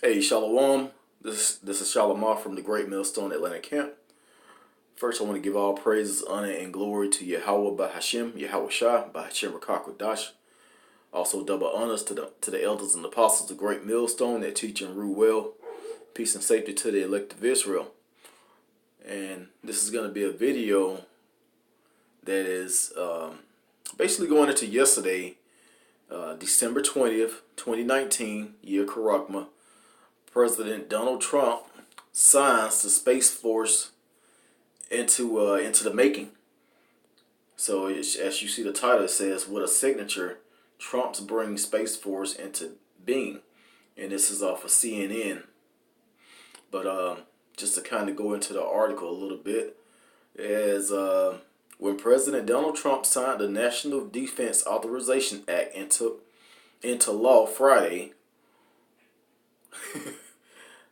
Hey, Shalom. This is Shalomar from the Great Millstone Atlanta Camp. First, I want to give all praises, honor, and glory to Yahweh Bahashem, Yahweh Shah, Bahashem Rakakwadash. Also, double honors to the elders and apostles of the Great Millstone that teach and rule well. Peace and safety to the elect of Israel. And this is going to be a video that is basically going into yesterday, December 20th, 2019, year Karakma. President Donald Trump signs the Space Force into the making. So as you see the title, it says, "With a signature, Trump's bringing Space Force into being," and this is off of CNN. But just to kind of go into the article a little bit, as when President Donald Trump signed the National Defense Authorization Act into law Friday.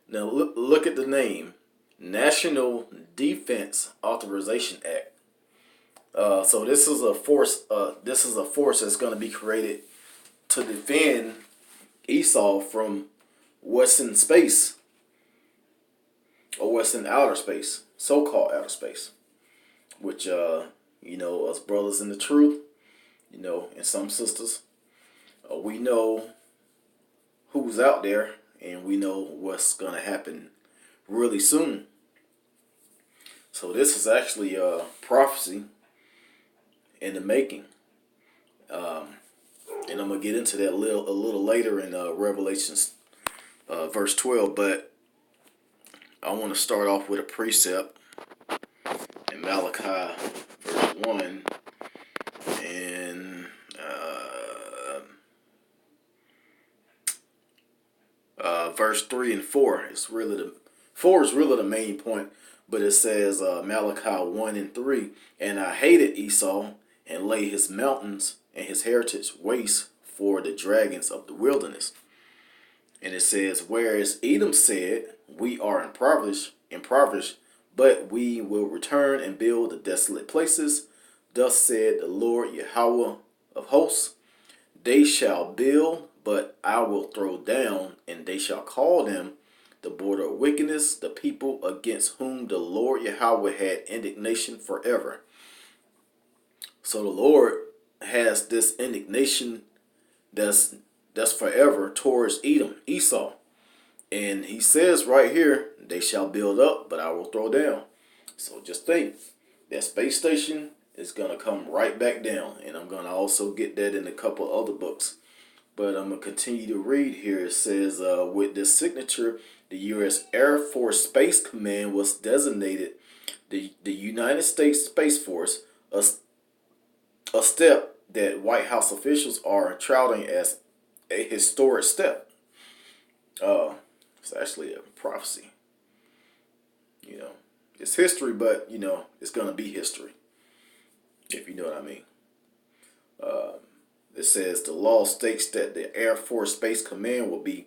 Now look at the name, National Defense Authorization Act. So this is a force. This is a force that's going to be created to defend Esau from what's in space, or what's in outer space, so-called outer space. Which us brothers in the truth, and some sisters, we know who's out there. And we know what's going to happen really soon. So this is actually a prophecy in the making. And I'm going to get into that a little later in Revelations verse 12. But I want to start off with a precept in Malachi verse 1. And verse 3 and 4. It's really the 4 is really the main point, but it says Malachi 1 and 3. "And I hated Esau and laid his mountains and his heritage waste for the dragons of the wilderness." And it says, "Whereas Edom said, we are impoverished, but we will return and build the desolate places. Thus said the Lord Yahweh of hosts, they shall build, but I will throw down, and they shall call them the border of wickedness, the people against whom the Lord Yahweh had indignation forever." So the Lord has this indignation that's forever towards Edom, Esau. And he says right here, they shall build up, but I will throw down. So just think, that space station is going to come right back down. And I'm going to also get that in a couple other books. But I'm going to continue to read here. It says, with this signature, the U.S. Air Force Space Command was designated the United States Space Force, a step that White House officials are touting as a historic step. It's actually a prophecy. It's history, but, it's going to be history, if you know what I mean. It says the law states that the Air Force Space Command will be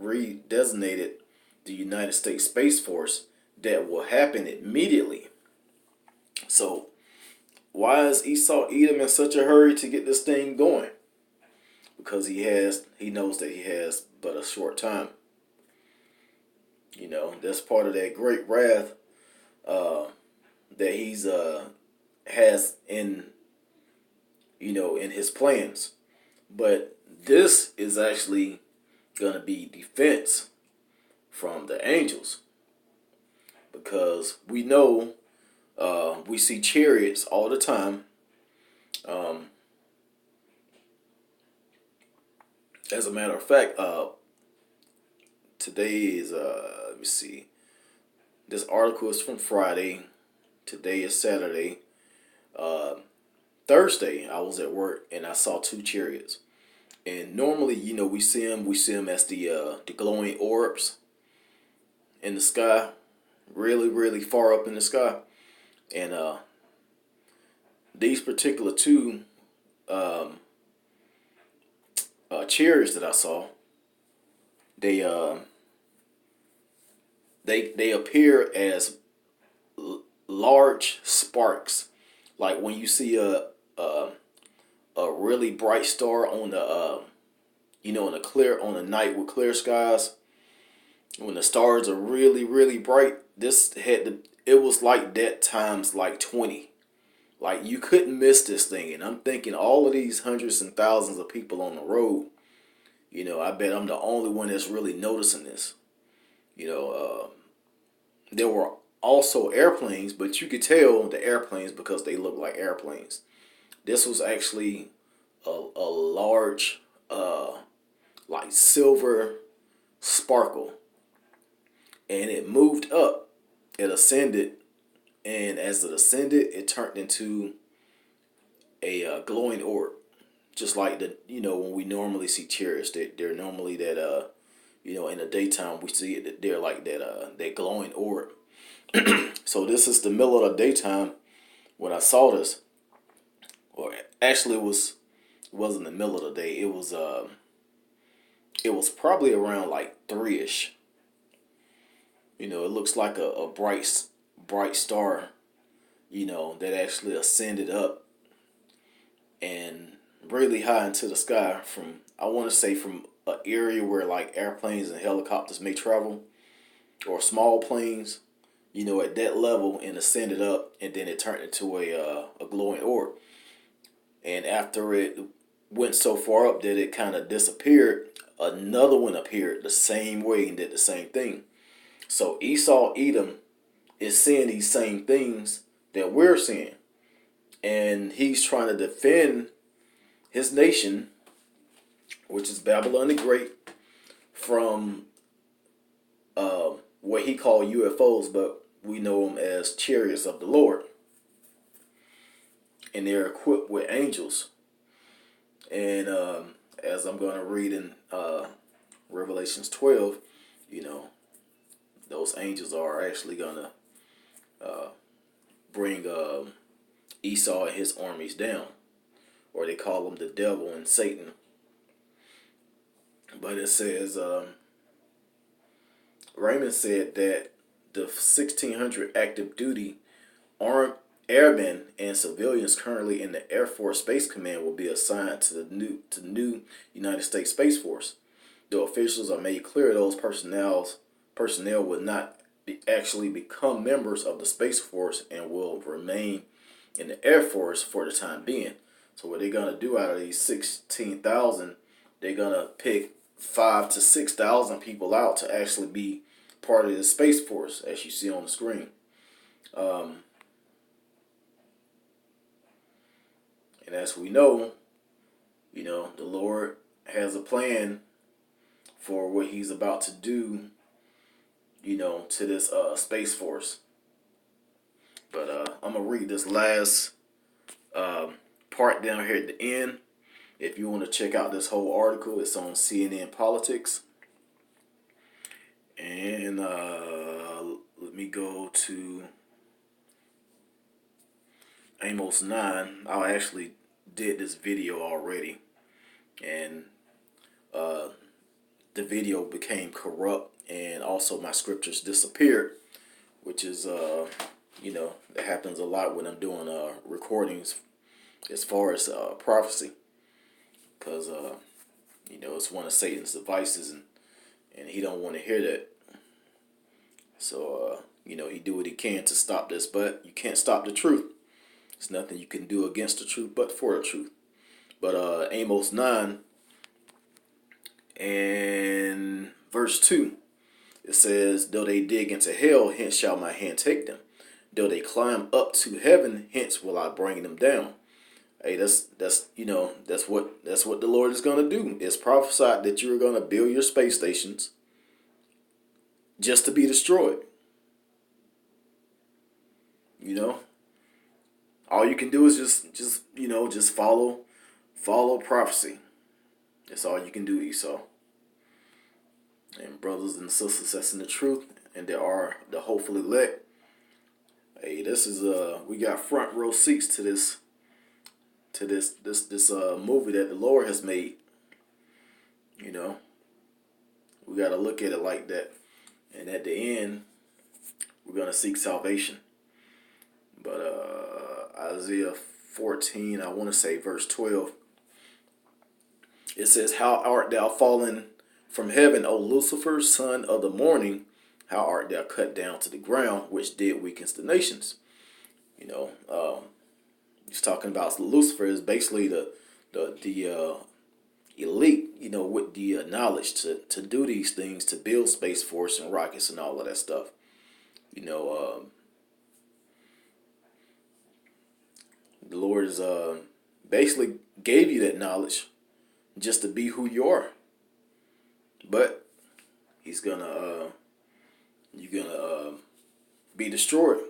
redesignated the United States Space Force. That will happen immediately. So why is Esau Edom in such a hurry to get this thing going? Because he knows that he has but a short time. That's part of that great wrath that he's has in his plans. But this is actually going to be defense from the angels, because we know we see chariots all the time. As a matter of fact, today is let me see. This article is from Friday. Today is Saturday. Thursday, I was at work and I saw 2 chariots. And normally, we see them as the glowing orbs in the sky, really, really far up in the sky. And these particular 2 chariots that I saw, they appear as large sparks, like when you see a really bright star on the on a night with clear skies. when the stars are really, really bright, it was like that times like 20. Like you couldn't miss this thing. And I'm thinking all of these hundreds and thousands of people on the road, I bet I'm the only one that's really noticing this. You know, there were also airplanes, but you could tell the airplanes because they look like airplanes. This was actually a large, like silver sparkle, and it moved up. It ascended, and as it ascended, it turned into a glowing orb, just like when we normally see chariots. They're normally that in the daytime we see it. They're like that glowing orb. So this is the middle of the daytime when I saw this. Or actually, wasn't the middle of the day. It was probably around like 3ish. It looks like a bright star. That actually ascended up and really high into the sky from, I want to say, from an area where like airplanes and helicopters may travel, or small planes. At that level, and ascended up, and then it turned into a glowing orb. And after it went so far up that it kind of disappeared, another one appeared the same way and did the same thing. So Esau, Edom, is seeing these same things that we're seeing. And he's trying to defend his nation, which is Babylon the Great, from what he called UFOs, but we know them as chariots of the Lord. And they're equipped with angels. And as I'm going to read in Revelations 12, those angels are actually going to bring Esau and his armies down. Or they call them the devil and Satan. But it says, Raymond said that the 1,600 active duty armed airmen and civilians currently in the Air Force Space Command will be assigned to the new United States Space Force. Though officials are made clear those personnel will not actually become members of the Space Force and will remain in the Air Force for the time being. So what they're gonna do out of these 16,000, they're gonna pick 5,000 to 6,000 people out to actually be part of the Space Force, as you see on the screen. And as we know, the Lord has a plan for what he's about to do, to this Space Force. But I'm going to read this last part down here at the end. If you want to check out this whole article, it's on CNN Politics. And let me go to Amos 9. I actually did this video already. And the video became corrupt, and also my scriptures disappeared, which is, that happens a lot when I'm doing recordings as far as prophecy. Because, it's one of Satan's devices, and he don't want to hear that. So, he do what he can to stop this, but you can't stop the truth. There's nothing you can do against the truth but for the truth. But Amos 9 and verse 2, it says, though they dig into hell, hence shall my hand take them. Though they climb up to heaven, hence will I bring them down. Hey, that's what the Lord is gonna do. It's prophesied that you're gonna build your space stations just to be destroyed. All you can do is just follow prophecy. That's all you can do, Esau. And brothers and sisters that's in the truth, and there are the hopeful elect. Hey, this is we got front row seats to this movie that the Lord has made. We got to look at it like that. And at the end, we're going to seek salvation. But Isaiah 14, I want to say verse 12, it says, how art thou fallen From heaven, O Lucifer, son of the morning, how art thou cut down to the ground, which did weaken the nations? You know, he's talking about Lucifer is basically the elite, with the knowledge to do these things, to build Space Force and rockets and all of that stuff. You know, the Lord is basically gave you that knowledge just to be who you are. But he's gonna you're gonna be destroyed.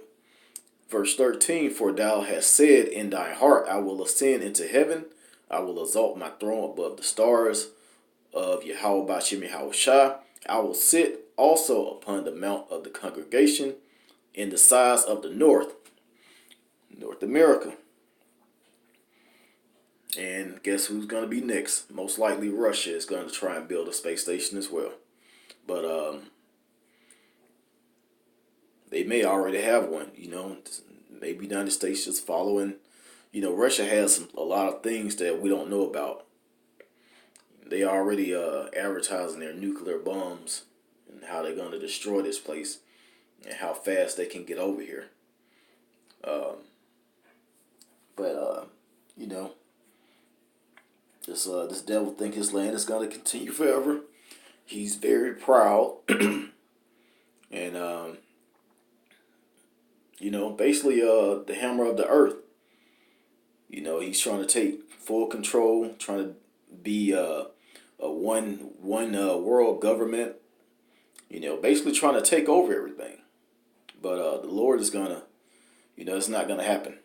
Verse 13, for thou hast said in thy heart, I will ascend into heaven, I will exalt my throne above the stars of Yahweh Bashim Yahweh Shai. I will sit also upon the mount of the congregation in the sides of the North America. And guess who's going to be next? Most likely Russia is going to try and build a space station as well. But they may already have one, Maybe the United States is following. Russia has a lot of things that we don't know about. They already advertising their nuclear bombs and how they're going to destroy this place and how fast they can get over here. This devil think his land is going to continue forever. He's very proud. And basically the hammer of the earth. He's trying to take full control, trying to be a one world government. Basically trying to take over everything. But the Lord is gonna, it's not gonna happen.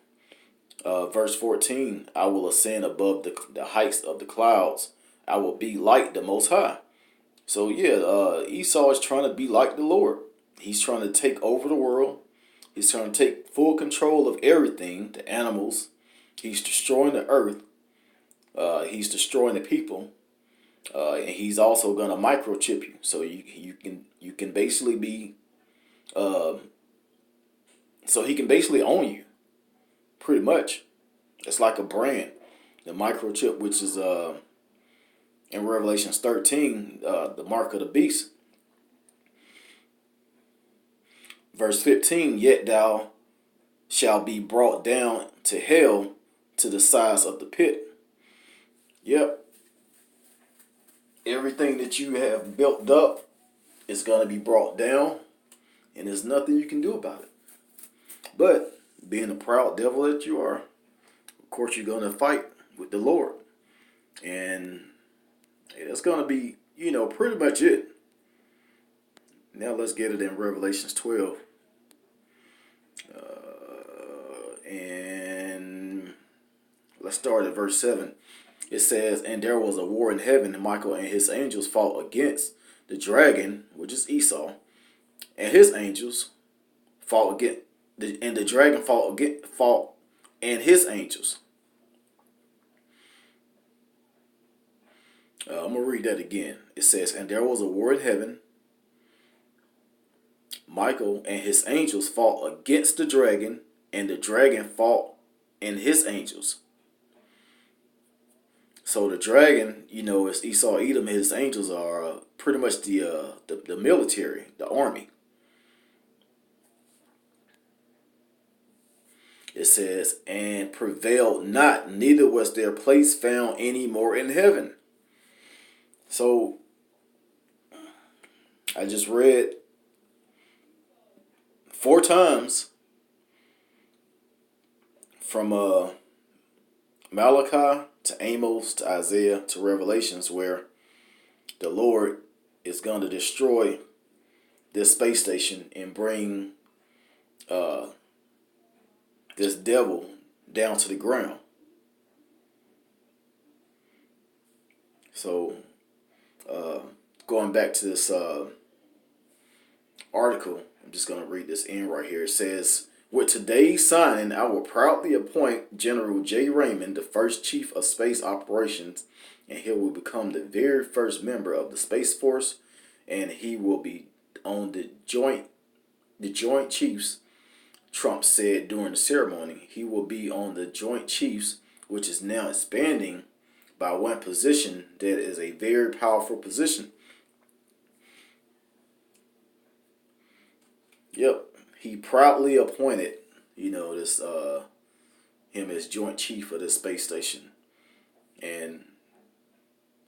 Verse 14, I will ascend above the heights of the clouds. I will be like the Most High. So Esau is trying to be like the Lord. He's trying to take over the world. He's trying to take full control of everything, the animals. He's destroying the earth. He's destroying the people. And he's also going to microchip you. So you can basically be, so he can basically own you. Pretty much. It's like a brand. The microchip, which is in Revelation 13, the mark of the beast. Verse 15, yet thou shalt be brought down to hell, to the sides of the pit. Yep. Everything that you have built up is going to be brought down, and there's nothing you can do about it. But being the proud devil that you are, of course you're going to fight with the Lord. And that's going to be, pretty much it. Now let's get it in Revelations 12. And let's start at verse 7. It says, and there was a war in heaven, and Michael and his angels fought against the dragon, which is Esau, and his angels fought against, and the dragon fought and his angels. I'm going to read that again. It says, and there was a war in heaven. Michael and his angels fought against the dragon, and the dragon fought and his angels. So the dragon, is Esau, Edom. His angels are pretty much the military, the army. It says, and prevailed not, neither was their place found any more in heaven. So I just read 4 times from Malachi to Amos to Isaiah to Revelations, where the Lord is going to destroy this space station and bring this devil down to the ground. So going back to this article, I'm just going to read this in right here. It says, with today's signing, I will proudly appoint General J. Raymond the first chief of space operations, and he will become the very first member of the Space Force, and he will be on the Joint Chiefs. Trump said during the ceremony, he will be on the Joint Chiefs, which is now expanding by one position that is a very powerful position. Yep, he proudly appointed, this him as joint chief of this space station, and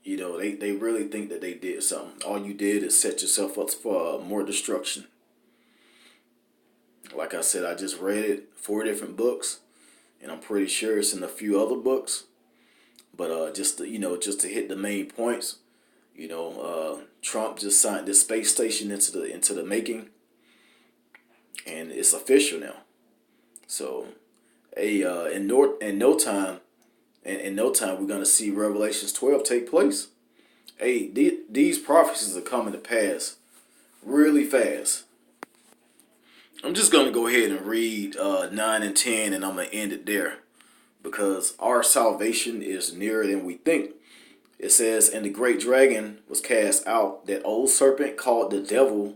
they really think that they did something. All you did is set yourself up for more destruction. Like I said, I just read it, 4 different books, and I'm pretty sure it's in a few other books. But just to hit the main points, Trump just signed this space station into the making, and it's official now. So, in no time, we're gonna see Revelations 12 take place. These prophecies are coming to pass really fast. I'm just gonna go ahead and read 9 and 10, and I'm gonna end it there because our salvation is nearer than we think. It says, "And the great dragon was cast out, that old serpent called the devil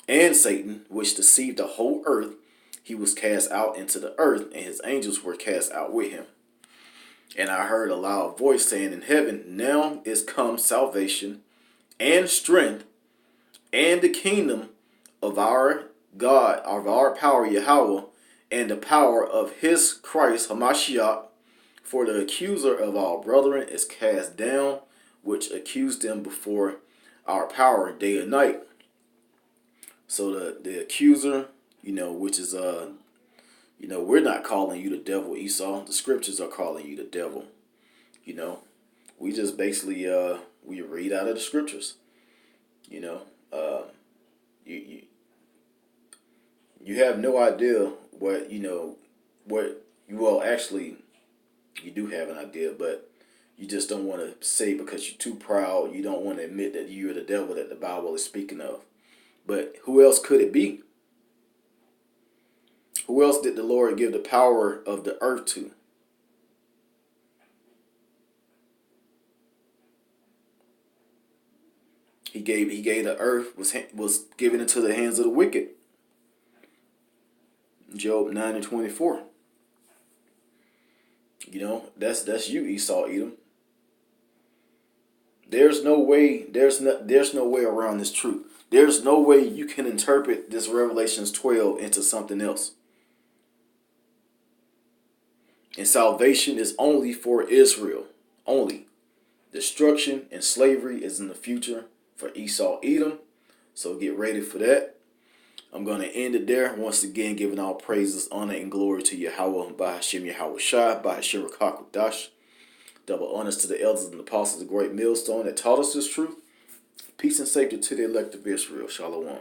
and Satan, which deceived the whole earth. He was cast out into the earth, and his angels were cast out with him. And I heard a loud voice saying in heaven, Now is come salvation and strength and the kingdom of our God, of our power Yahweh, and the power of his Christ Hamashiach. For the accuser of our brethren is cast down, which accused them before our power day and night." So the accuser, which is we're not calling you the devil, Esau. The scriptures are calling you the devil. We just basically we read out of the scriptures. You know, you you have no idea what actually you do have an idea, but you just don't want to say because you're too proud. You don't want to admit that you're the devil that the Bible is speaking of. But who else could it be? Who else did the Lord give the power of the earth to? He gave the earth was given into the hands of the wicked. Job 9:24. That's you, Esau, Edom. There's no way around this truth. There's no way you can interpret this Revelations 12 into something else. And salvation is only for Israel. Only. Destruction and slavery is in the future for Esau, Edom. So get ready for that. I'm going to end it there. Once again, giving all praises, honor, and glory to Yahweh, by Hashem Yahweh Shai, by Hashem Rakakudash. Double honors to the elders and apostles of the great millstone that taught us this truth. Peace and safety to the elect of Israel. Shalom.